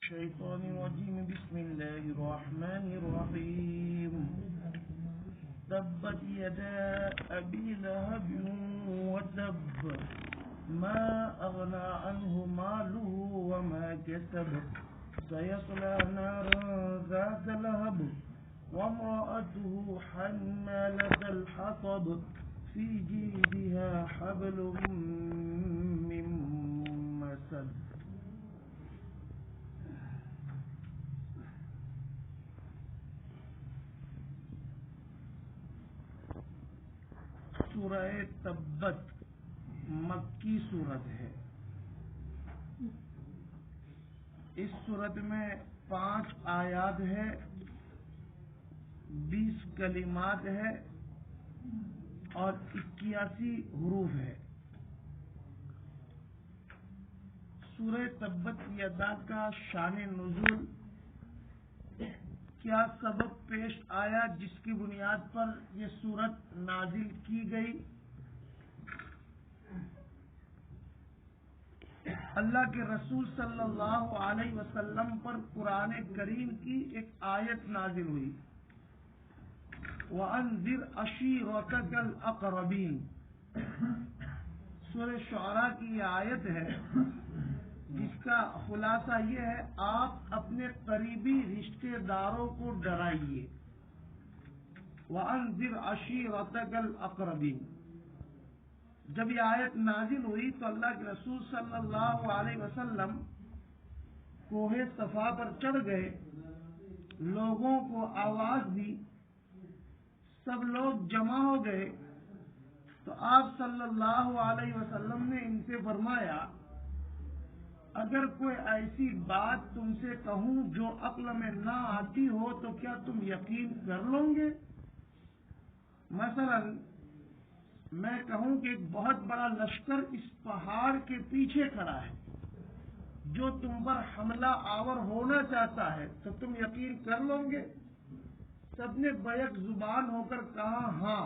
الشيطان الرجيم بسم الله الرحمن الرحيم تبت يدا أبي لهب وتب ما أغنى عنه ماله وما كسب سيصلى نارا ذات لهب وامرأته حمالة الحطب في جيدها حبل من مسد. سورہ تبت مکی سورت ہے. اس سورت میں 5 آیات ہے، 20 کلمات ہے اور 81 حروف ہے. سورہ تبت یدا کا شان نزول کیا سبب پیش آیا جس کی بنیاد پر یہ سورت نازل کی گئی؟ اللہ کے رسول صلی اللہ علیہ وسلم پر قرآن کریم کی ایک آیت نازل ہوئی، وَأَنذِرْ عَشِيرَتَكَ الْأَقْرَبِينَ. سورہ شعراء کی یہ آیت ہے جس کا خلاصہ یہ ہے آپ اپنے قریبی رشتہ داروں کو ڈرائیے. وَأَنذِرْ عَشِيرَتَكَ الْأَقْرَبِينَ. جب یہ آیت نازل ہوئی تو اللہ کے رسول صلی اللہ علیہ وسلم کوہ صفا پر چڑھ گئے، لوگوں کو آواز دی، سب لوگ جمع ہو گئے تو آپ صلی اللہ علیہ وسلم نے ان سے فرمایا اگر کوئی ایسی بات تم سے کہوں جو عقل میں نہ آتی ہو تو کیا تم یقین کر لو گے؟ مثلا میں کہوں کہ ایک بہت بڑا لشکر اس پہاڑ کے پیچھے کھڑا ہے جو تم پر حملہ آور ہونا چاہتا ہے تو تم یقین کر لو گے؟ سب نے بیک زبان ہو کر کہا ہاں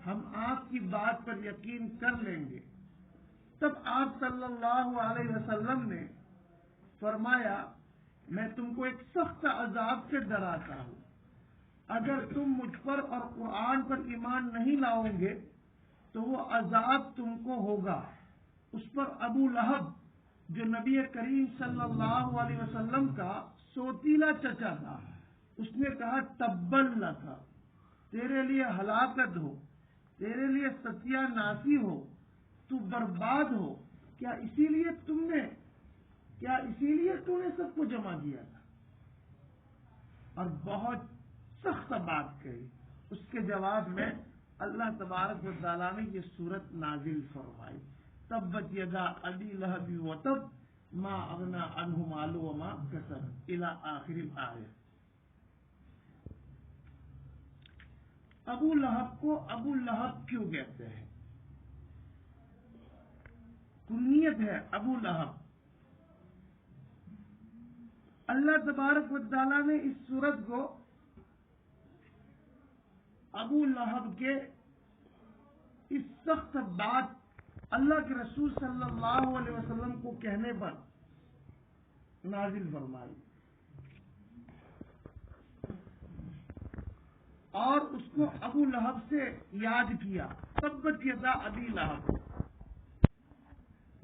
ہم آپ کی بات پر یقین کر لیں گے. تب آپ صلی اللہ علیہ وسلم نے فرمایا میں تم کو ایک سخت عذاب سے ڈراتا ہوں، اگر تم مجھ پر اور قرآن پر ایمان نہیں لاؤ گے تو وہ عذاب تم کو ہوگا. اس پر ابو لہب جو نبی کریم صلی اللہ علیہ وسلم کا سوتیلا چچا تھا، اس نے کہا تبا لک، تیرے لیے ہلاکت ہو، تیرے لیے ستیہ ناسی ہو، تو برباد ہو. کیا اسی لیے تم نے سب کو جمع کیا تھا؟ اور بہت سخت بات کہی. اس کے جواب میں اللہ تبارک و تعالیٰ نے یہ سورت نازل فرمائی، تبت یدا ابی لہب وتب ما اغنی عنہ مالہ وما کسب الی آخر الآیہ. ابو لہب کو ابو لہب کیوں کہتے ہیں؟ کنیت ہے ابو لہب. اللہ تبارک و تعالیٰ نے اس سورت کو ابو لہب کے اس سخت بات اللہ کے رسول صلی اللہ علیہ وسلم کو کہنے پر نازل فرمائی اور اس کو ابو لہب سے یاد کیا. تبت یدا ابی لہب،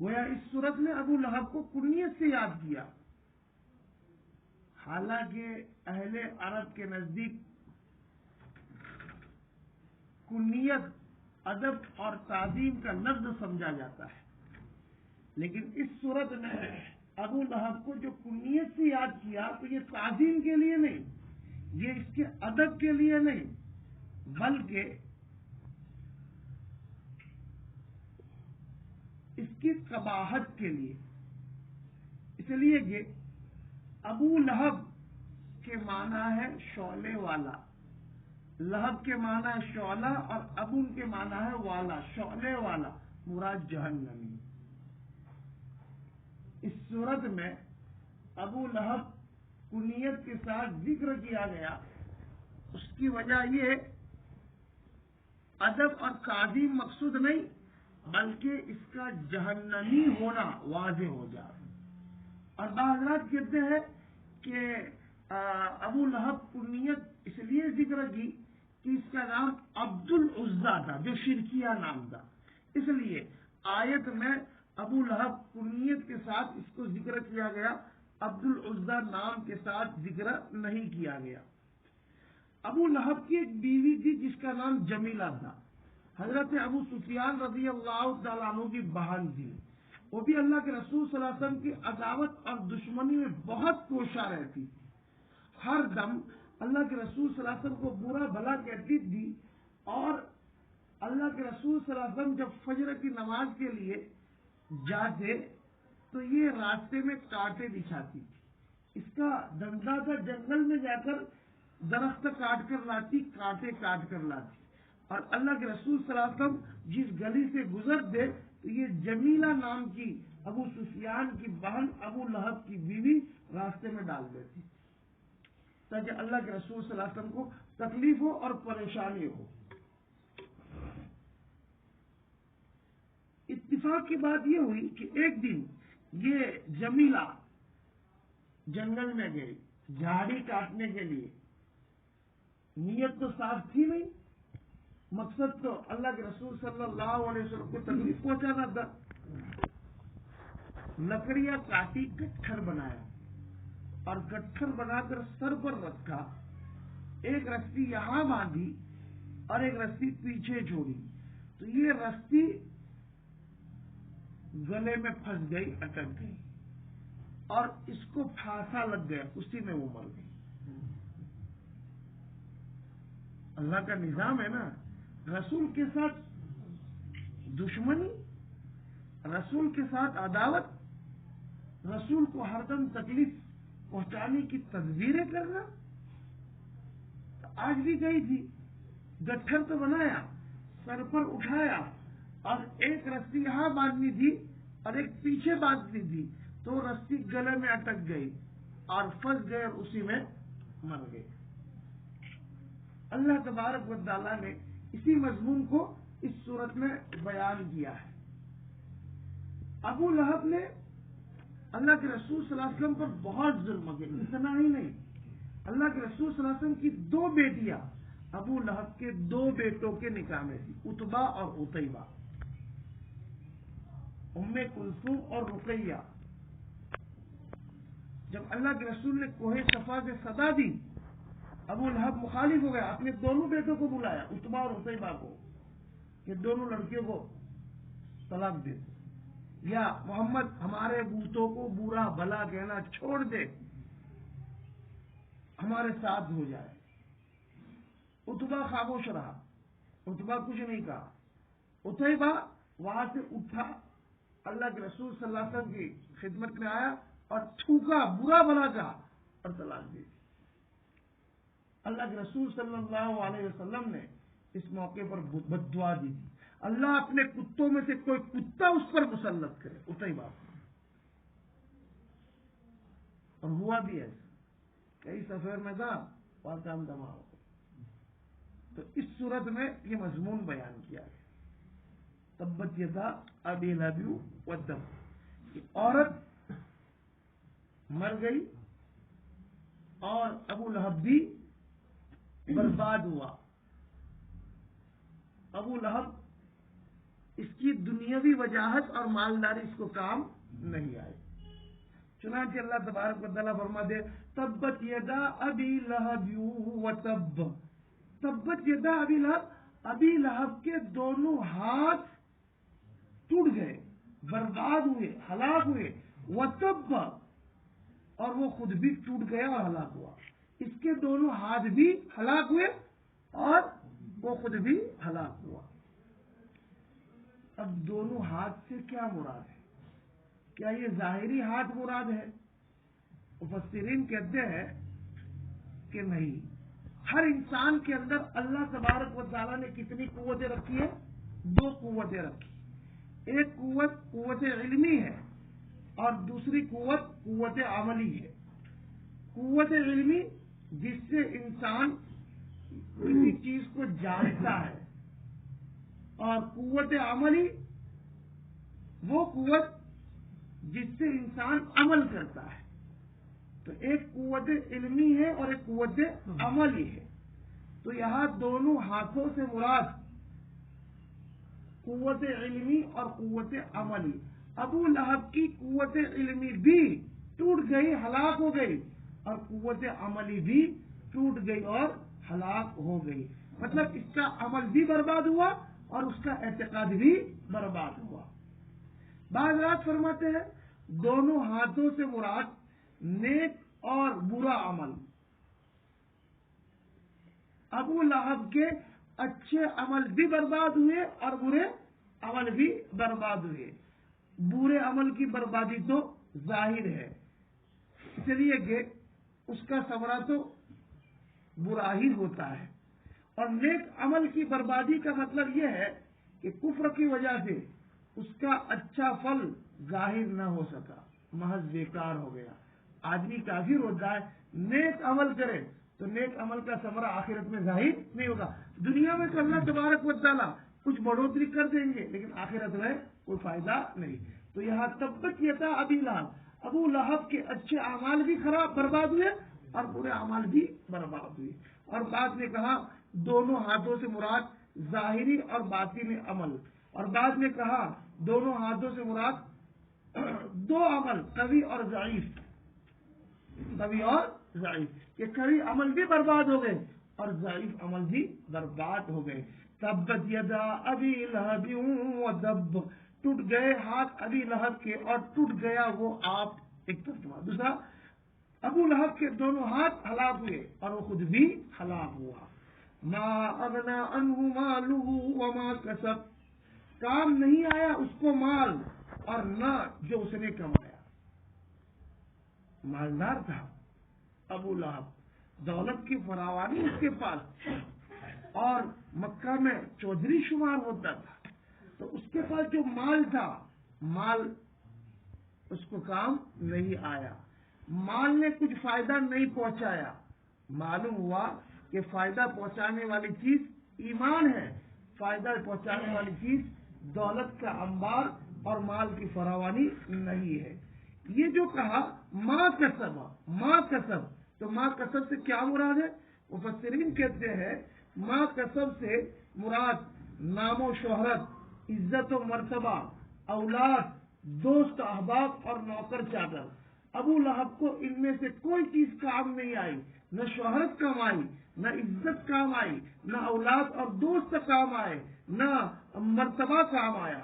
گویا اس صورت میں ابو لہب کو کنیت سے یاد کیا. حالانکہ اہل عرب کے نزدیک کنیت ادب اور تعظیم کا لفظ سمجھا جاتا ہے، لیکن اس صورت میں ابو لہب کو جو کنیت سے یاد کیا تو یہ تعظیم کے لیے نہیں، یہ اس کے ادب کے لیے نہیں، بلکہ اس کی قباحت کے لیے. اس لیے کہ ابو لہب کے معنی ہے شعلے والا، لہب کے معنی ہے شعلہ اور ابو کے معنی ہے والا، شعلے والا، مراد جہنمی. اس صورت میں ابو لہب کنیت کے ساتھ ذکر کیا گیا. اس کی وجہ یہ ادب اور تعظیم مقصود نہیں بلکہ اس کا جہنمی ہونا واضح ہو جائے. اور حضرات کہتے ہیں کہ ابو لہب کنیت اس لیے ذکر کی کہ اس کا نام عبد العزیٰ تھا، جو شرکیہ نام تھا، اس لیے آیت میں ابو لہب کنیت کے ساتھ اس کو ذکر کیا گیا، عبد العزیٰ نام کے ساتھ ذکر نہیں کیا گیا۔ ابو لہب کی ایک بیوی تھی جس کا نام جمیلہ تھا، حضرت ابو سفیان رضی اللہ تعالیٰ عنہ کی بہن تھی، وہ بھی اللہ کے رسول صلی اللہ علیہ وسلم کی عداوت اور دشمنی میں بہت کوشاں رہتی، ہر دم اللہ کے رسول صلی اللہ علیہ وسلم کو برا بھلا کہتی تھی، اور اللہ کے رسول صلی اللہ علیہ وسلم جب فجر کی نماز کے لیے جاتے تو یہ راستے میں کانٹے بچھاتی تھی، اس کا دھندا تھا جنگل میں جا کر درخت کاٹ کر لاتی، کانٹے کاٹ کر لاتی، اور اللہ کے رسول صلی اللہ علیہ وسلم جس گلی سے گزرتے تو یہ جمیلہ نام کی ابو سفیان کی بہن ابو لہب کی بیوی راستے میں ڈال دیتی تاکہ اللہ کے رسول صلی اللہ علیہ وسلم کو تکلیف ہو اور پریشانی ہو۔ اتفاق کی بات یہ ہوئی کہ ایک دن یہ جمیلہ جنگل میں گئی جھاڑی کاٹنے کے لیے، نیت تو صاف تھی نہیں، مقصد تو اللہ کے رسول صلی اللہ علیہ وسلم کو تکلیف پہنچانا تھا۔ لکڑیاں کاٹی، گٹھر بنایا اور گٹھر بنا کر سر پر رکھا، ایک رسی یہاں باندھی اور ایک رسی پیچھے چھوڑی، تو یہ رسی گلے میں پھنس گئی، اٹک گئی اور اس کو پھانسا لگ گیا، اسی میں وہ مر گئی۔ اللہ کا نظام ہے نا، رسول کے ساتھ دشمنی، رسول کے ساتھ عداوت، رسول کو ہر دم تکلیف پہنچانے کی تدبیریں کرنا۔ آج بھی گئی تھی، گٹھر تو بنایا، سر پر اٹھایا اور ایک رسی یہاں باندھنی تھی اور ایک پیچھے باندھنی تھی، تو رسی گلے میں اٹک گئی اور پھنس گئے اور اسی میں مر گئے۔ اللہ تبارک و تعالیٰ نے اسی مضمون کو اس صورت میں بیان کیا ہے۔ ابو لہب نے اللہ کے رسول صلی اللہ علیہ وسلم پر بہت ظلم کیا، اتنا ہی نہیں، اللہ کے رسول صلی اللہ علیہ وسلم کی 2 بیٹیاں ابو لہب کے 2 بیٹوں کے نکاح میں تھی، عتبہ اور عتیبہ، ام کلثوم اور رقیہ۔ جب اللہ کے رسول نے کوہ صفا سے صدا دی، ابو لہب مخالف ہو گیا، اپنے دونوں بیٹوں کو بلایا، عتبہ اور عتیبہ کو، کہ دونوں لڑکیوں کو طلاق دے، یا محمد ہمارے بوتوں کو برا بھلا کہنا چھوڑ دے، ہمارے ساتھ ہو جائے۔ عتبہ خاموش رہا، عتبہ کچھ نہیں کہا، عتیبہ وہاں سے اٹھا، اللہ کے رسول صلی اللہ علیہ وسلم کی خدمت میں آیا اور تھوکا، برا بھلا کہا اور طلاق دی۔ اللہ کے رسول صلی اللہ علیہ وسلم نے اس موقع پر بد دعا دی تھی، اللہ اپنے کتوں میں سے کوئی کتا اس پر مسلط کرے، عتیبہ۔ اور ہوا بھی ایسا، کئی سفر میں تھا اور کام دما ہو گیا۔ تو اس صورت میں یہ مضمون بیان کیا گیا، تبت یدا ابی لہب وتب، عورت مر گئی اور ابو لہب بھی برباد ہوا۔ ابو لہب اس کی دنیاوی وجاہت اور مالداری اس کو کام نہیں آئی، چنانچہ اللہ تبارک و تعالیٰ فرماتے تبت یدا ابی لہب وتب، تبت یدا ابی لہب، ابی لہب کے دونوں ہاتھ ٹوٹ گئے، برباد ہوئے، ہلاک ہوئے، وتب، اور وہ خود بھی ٹوٹ گیا اور ہلاک ہوا، اس کے دونوں ہاتھ بھی ہلاک ہوئے اور وہ خود بھی ہلاک ہوا۔ اب دونوں ہاتھ سے کیا مراد ہے؟ کیا یہ ظاہری ہاتھ مراد ہے؟ مفسرین کہتے ہیں کہ نہیں، ہر انسان کے اندر اللہ تبارک و تعالیٰ نے کتنی قوتیں رکھی ہیں؟ 2 قوتیں رکھی، ایک قوت علمی ہے اور دوسری قوت عملی ہے۔ قوت علمی جس سے انسان کسی چیز کو جانتا ہے، اور قوت عملی وہ قوت جس سے انسان عمل کرتا ہے. تو ایک قوت علمی ہے اور ایک قوت عملی ہے. تو یہاں دونوں ہاتھوں سے مراد قوت علمی اور قوت عملی. ابو لہب کی قوت علمی بھی ٹوٹ گئی، ہلاک ہو گئی، اور قوت عملی بھی ٹوٹ گئی اور ہلاک ہو گئی. مطلب اس کا عمل بھی برباد ہوا اور اس کا اعتقاد بھی برباد ہوا. بعض رات فرماتے ہیں دونوں ہاتھوں سے مراد نیک اور برا عمل. ابو لہب کے اچھے عمل بھی برباد ہوئے اور برے عمل بھی برباد ہوئے. برے عمل کی بربادی تو ظاہر ہے، اس لیے کہ اس کا ثمرہ تو برا ہی ہوتا ہے. اور نیک عمل کی بربادی کا مطلب یہ ہے کہ کفر کی وجہ سے اس کا اچھا پھل ظاہر نہ ہو سکا، محض بیکار ہو گیا. آدمی کافر ہوتا ہے، نیک عمل کرے تو نیک عمل کا ثمرہ آخرت میں ظاہر نہیں ہوگا. دنیا میں تو اللہ تبارک و تعالیٰ کچھ بڑھوتری کر دیں گے لیکن آخرت میں کوئی فائدہ نہیں. تو یہاں تبت یدا ابی لہب، ابو لہب کے اچھے اعمال بھی خراب برباد ہوئے اور برے اعمال بھی برباد ہوئے. اور بعد میں کہا دونوں ہاتھوں سے مراد ظاہری اور باطنی عمل، اور بعد میں کہا دونوں ہاتھوں سے مراد دو عمل، قوی اور ضعیف. قوی اور ضعیف، کہ قوی عمل بھی برباد ہو گئے اور ضعیف عمل بھی برباد ہو گئے. تبت یدا ابی لہب وتب، ٹوٹ گئے ہاتھ ابی لہب کے اور ٹوٹ گیا وہ آپ. ایک ترجمہ. دوسرا، ابو لہب کے دونوں ہاتھ ہلاک ہوئے اور وہ خود بھی ہلاک ہوا. ما اغنا عنہ مالہ وما کسب، کام نہیں آیا اس کو مال اور نہ جو اس نے کمایا. مالدار تھا ابو لہب، دولت کی فراوانی اس کے پاس، اور مکہ میں چودھری شمار ہوتا تھا. تو اس کے پاس جو مال تھا، مال اس کو کام نہیں آیا، مال نے کچھ فائدہ نہیں پہنچایا. معلوم ہوا کہ فائدہ پہنچانے والی چیز ایمان ہے، فائدہ پہنچانے والی چیز دولت کا انبار اور مال کی فراوانی نہیں ہے. یہ جو کہا ما کسب، ما کسب، تو ما کسب سے کیا مراد ہے؟ مفسرین کہتے ہیں ما کسب سے مراد نام و شہرت، عزت و مرتبہ، اولاد، دوست احباب اور نوکر چادر. ابو لہب کو ان میں سے کوئی چیز کام نہیں آئی، نہ شہرت کام آئی، نہ عزت کام آئی، نہ اولاد اور دوست کام آئے، نہ مرتبہ کام آیا.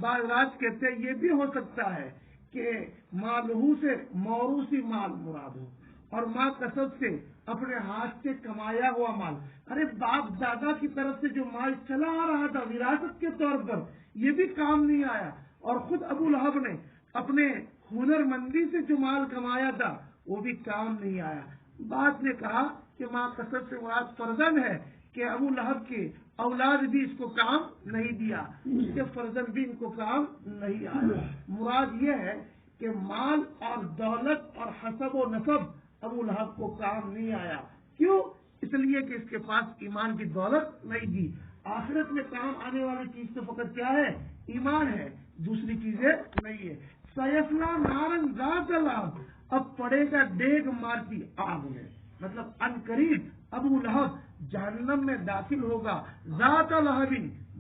بعض رات کہتے ہیں یہ بھی ہو سکتا ہے کہ مالہو سے موروثی مال مراد ہو اور ماں کسب سے اپنے ہاتھ سے کمایا ہوا مال. ارے باپ دادا کی طرف سے جو مال چلا آ رہا تھا وراثت کے طور پر، یہ بھی کام نہیں آیا. اور خود ابو لہب نے اپنے ہنر مندی سے جو مال کمایا تھا وہ بھی کام نہیں آیا. بعد نے کہا کہ ماں کسب سے مراد فرزند ہے کہ ابو لہب کے اولاد بھی اس کو کام نہیں دیا، اس کے فرزند بھی ان کو کام نہیں آیا. مراد یہ ہے کہ مال اور دولت اور حسب و نسب ابو لہب کو کام نہیں آیا. کیوں؟ اس لیے کہ اس کے پاس ایمان کی دولت نہیں دی. آخرت میں کام آنے والی چیز تو فقط کیا ہے؟ ایمان ہے، دوسری چیزیں نہیں ہے. سیصلیٰ نارا ذات لہب، اب پڑے گا ڈیگ مارتی آگ میں. مطلب ان قریب ابو لہب جہنم میں داخل ہوگا. ذات لہب،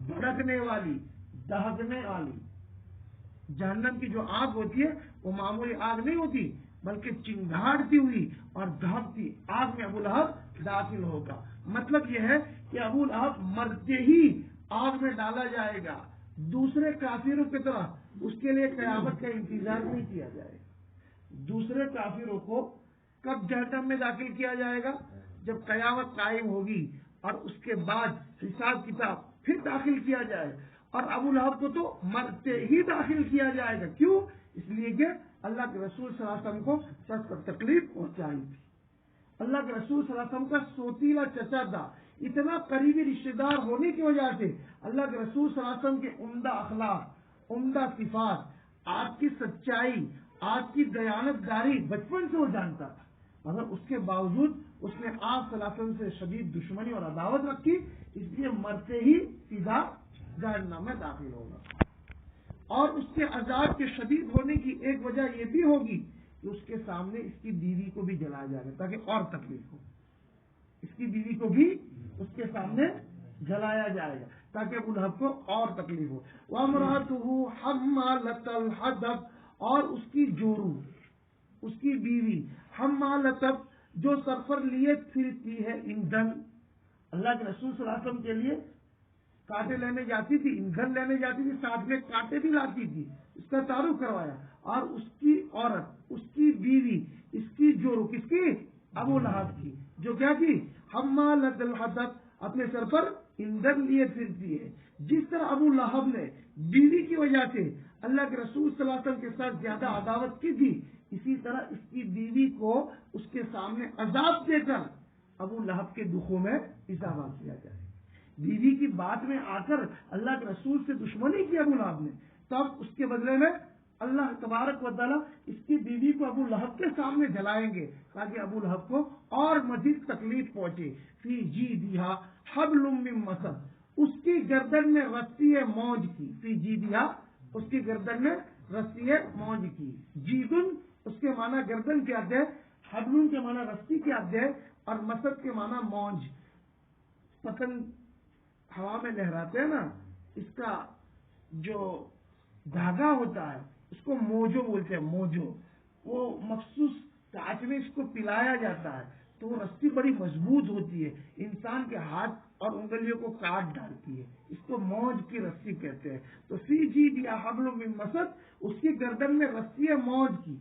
بھڑکنے والی، دہکنے والی. جہنم کی جو آگ ہوتی ہے وہ معمولی آگ نہیں ہوتی بلکہ چنگھاڑتی ہوئی اور دہکتی آگ میں ابو لہب داخل ہوگا. مطلب یہ ہے کہ ابو لہب مرتے ہی آگ میں ڈالا جائے گا. دوسرے کافروں کی طرح اس کے لیے قیامت کا انتظار نہیں کیا جائے گا. دوسرے کافروں کو کب جہنم میں داخل کیا جائے گا؟ جب قیامت قائم ہوگی اور اس کے بعد حساب کتاب پھر داخل کیا جائے. اور ابو لہب کو تو مرتے ہی داخل کیا جائے گا. کیوں؟ اس لیے کہ اللہ کے رسول صلی اللہ علیہ وسلم کو سخت تکلیف پہنچائی تھی. اللہ کے رسول صلی اللہ علیہ وسلم کا سوتیلا چچا تھا. اتنا قریبی رشتہ دار ہونے کی وجہ سے اللہ کے رسول صلی اللہ علیہ وسلم کے عمدہ اخلاق، عمدہ صفات، آپ کی سچائی، آپ کی دیانت داری بچپن سے وہ جانتا تھا. مگر اس کے باوجود اس نے آپ صلی اللہ علیہ وسلم سے شدید دشمنی اور عداوت رکھی. اس لیے مرتے ہی سیدھا جہنم میں داخل ہوگا. اور اس کے عذاب کے شدید ہونے کی ایک وجہ یہ بھی ہوگی کہ اس کے سامنے اس کی بیوی کو بھی جلایا جائے گا تاکہ اور تکلیف ہو. اس کی بیوی کو بھی اس کے سامنے جلایا جائے گا تاکہ ابو لہب کو اور تکلیف ہو. وَامْرَأَتُهُ حَمَّالَةَ الْحَطَبِ، اور اس کی جورو، اس کی بیوی، حمالۃ، جو سر پر لیے پھرتی ہے ایندھن. اللہ کے رسول صلی اللہ علیہ وسلم کے لیے کانٹے لینے جاتی تھی، ایندھن لینے جاتی تھی، ساتھ میں کانٹے بھی لاتی تھی. اس کا تعارف کروایا. اور اس کی عورت، اس کی بیوی، اس کی جورو، کس کی؟ ابو لہب کی، جو کیا تھی؟ حمالۃ الحطب، اپنے سر پر ایندھن لیے پھرتی ہے. جس طرح ابو لہب نے بیوی کی وجہ سے اللہ کے رسول صلی اللہ علیہ وسلم کے ساتھ زیادہ عداوت کی تھی، اسی طرح اس کی بیوی کو اس کے سامنے عذاب دے کر ابو لہب کے دکھوں میں اضافہ کیا جائے. بیوی کی بات میں آ کر اللہ کے رسول سے دشمنی کی ابو لہب نے، تب اس کے بدلے میں اللہ تبارک و تعالیٰ اس کی بیوی کو ابو لہب کے سامنے جلائیں گے تاکہ ابو لہب کو اور مزید تکلیف پہنچے. فی جیدہا حبل من مسد، اس کی گردن میں رسی موج کی. فی جیدہا، اس کی گردن میں رسی موج کی. جیدن اس کے معنی گردن کے آتے ہیں، حبل کے معنی رسی کے آتے ہیں، اور مسد کے معنی موج. پتنگ ہوا میں لہراتے ہیں نا، اس کا جو دھاگا ہوتا ہے اس کو موجو بولتے ہیں. موجو، وہ مخصوص کانچ میں اس کو پلایا جاتا ہے تو وہ رسی بڑی مضبوط ہوتی ہے، انسان کے ہاتھ اور انگلیوں کو کاٹ ڈالتی ہے. اس کو موج کی رسی کہتے ہیں. تو فی جیدہا حبل من مسد، اس کی گردن میں رسی ہے موج کی.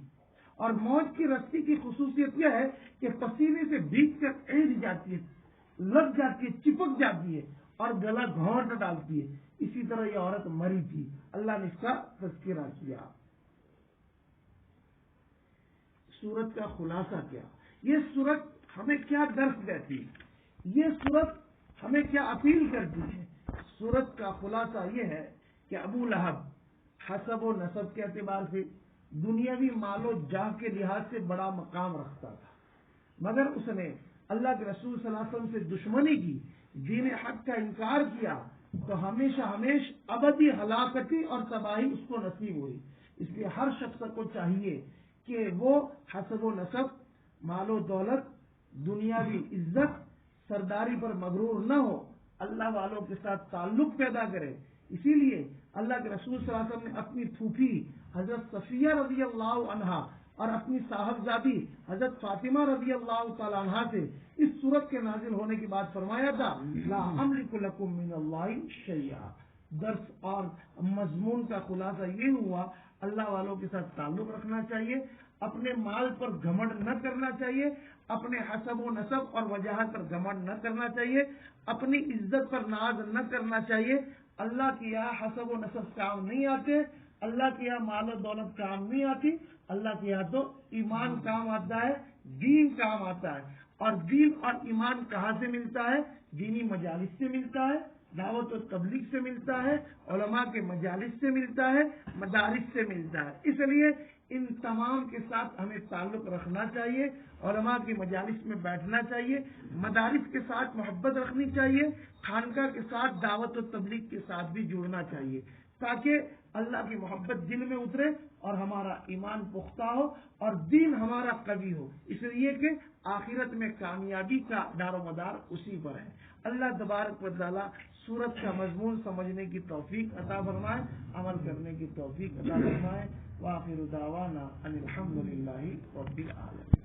اور موج کی رسی کی خصوصیت یہ ہے کہ پسینے سے بھیگ کر اینٹ جاتی ہے، لگ جاتی ہے، چپک جاتی ہے اور گلا گھونٹ ڈالتی ہے. اسی طرح یہ عورت مری تھی. اللہ نے اس کا تذکرہ کیا. سورت کا خلاصہ کیا؟ یہ سورت ہمیں کیا درس دیتی ہے؟ یہ سورت ہمیں کیا اپیل کرتی ہے؟ سورت کا خلاصہ یہ ہے کہ ابو لہب حسب و نسب کے اعتبار سے، دنیاوی مال و جاہ کے لحاظ سے بڑا مقام رکھتا تھا، مگر اس نے اللہ کے رسول صلی اللہ علیہ وسلم سے دشمنی کی، دین حق کا انکار کیا، تو ہمیشہ ابدی ہلاکتی اور تباہی اس کو نصیب ہوئی. اس لیے ہر شخص کو چاہیے کہ وہ حسب و نسب، مال و دولت، دنیاوی عزت، سرداری پر مغرور نہ ہو، اللہ والوں کے ساتھ تعلق پیدا کرے. اسی لیے اللہ کے رسول صلی اللہ علیہ وسلم نے اپنی پھوپھی حضرت صفیہ رضی اللہ عنہا اور اپنی صاحبزادی حضرت فاطمہ رضی اللہ تعالی عنہا سے اس سورت کے نازل ہونے کے بعد فرمایا تھا، لا املک لکم من اللہ شیئا. درس اور مضمون کا خلاصہ یہ ہوا، اللہ والوں کے ساتھ تعلق رکھنا چاہیے، اپنے مال پر گھمنڈ نہ کرنا چاہیے، اپنے حسب و نسب اور وجاہت پر گھمنڈ نہ کرنا چاہیے، اپنی عزت پر ناز نہ کرنا چاہیے. اللہ کے یہاں حسب و نسب کام نہیں آتے، اللہ کے یہاں مال و دولت کام نہیں آتی. اللہ کے یہاں تو ایمان کام آتا ہے، دین کام آتا ہے. اور دین اور ایمان کہاں سے ملتا ہے؟ دینی مجالس سے ملتا ہے، دعوت و تبلیغ سے ملتا ہے، علماء کے مجالس سے ملتا ہے، مدارس سے ملتا ہے. اس لیے ان تمام کے ساتھ ہمیں تعلق رکھنا چاہیے، علماء کی مجالس میں بیٹھنا چاہیے، مدارس کے ساتھ محبت رکھنی چاہیے، خانقاہ کے ساتھ دعوت و تبلیغ کے ساتھ بھی جڑنا چاہیے، تاکہ اللہ کی محبت دل میں اترے اور ہمارا ایمان پختہ ہو اور دین ہمارا قوی ہو. اس لیے کہ آخرت میں کامیابی کا دار و مدار اسی پر ہے. اللہ تبارک و تعالی سورت کا مضمون سمجھنے کی توفیق عطا فرمائے، عمل کرنے کی توفیق عطا فرمائے. وآخر دعوانا ان الحمد للہ رب العالمین.